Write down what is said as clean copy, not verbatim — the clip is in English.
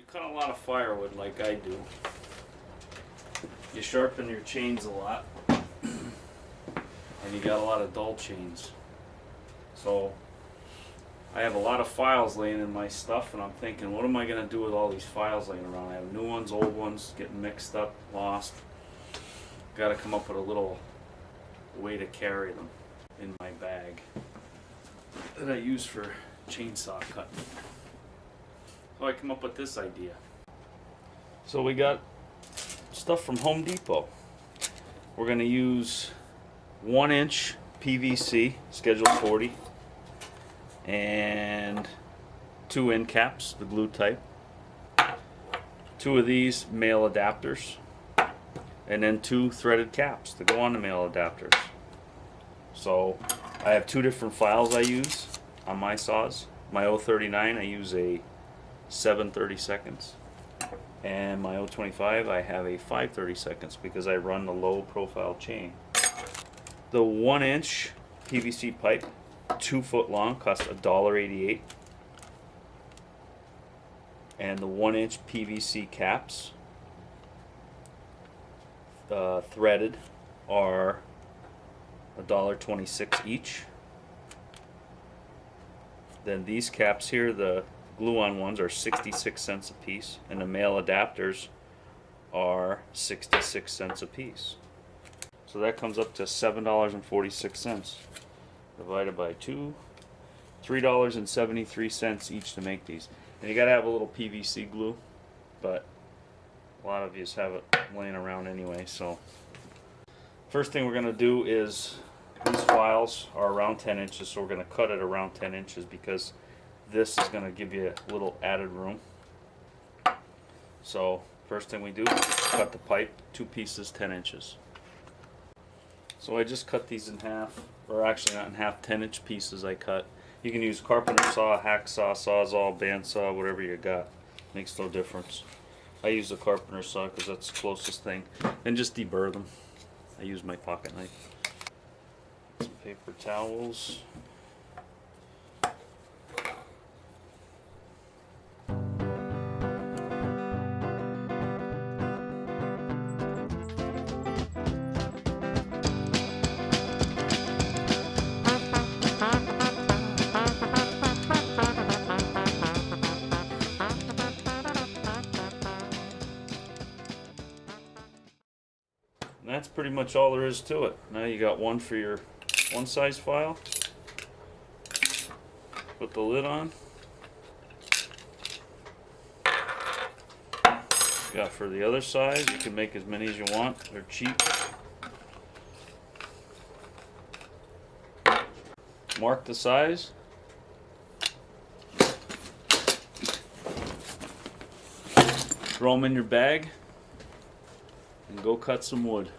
cut a lot of firewood like I do, you sharpen your chains a lot, and you got a lot of dull chains. So I have a lot of files laying in my stuff, and I'm thinking, what am I going to do with all these files laying around? I have new ones, old ones, getting mixed up, lost. Got to come up with a little way to carry them in my bag that I use for chainsaw cutting. So I come up with this idea. So we got stuff from Home Depot. We're going to use 1-inch PVC, Schedule 40, and 2 end caps, the glue type. 2 of these male adapters, and then 2 threaded caps to go on the male adapters. So I have 2 different files I use on my saws. My 039 I use a 7/32, and my 025 I have a 5/32 because I run the low profile chain. The 1-inch PVC pipe, 2 foot long, costs $1.88, and the 1-inch PVC caps, threaded, are $1.26 each. Then these caps here, the glue-on ones, are 66 cents a piece, and the male adapters are 66 cents a piece. So that comes up to $7.46 divided by 2, $3.73 each to make these. And you gotta have a little PVC glue, but a lot of you have it laying around anyway. So first thing we're gonna do is, these files are around 10 inches, so we're gonna cut it around 10 inches because this is gonna give you a little added room. So first thing we do, cut the pipe, 2 pieces, 10 inches. So I just cut these in half, or actually not in half, 10-inch pieces I cut. You can use carpenter saw, hacksaw, sawzall, bandsaw, whatever you got. Makes no difference. I use the carpenter saw because that's the closest thing. And just deburr them. I use my pocket knife. Some paper towels. And that's pretty much all there is to it. Now you got one for your one size file. Put the lid on. Got for the other size, you can make as many as you want. They're cheap. Mark the size. Throw them in your bag and go cut some wood.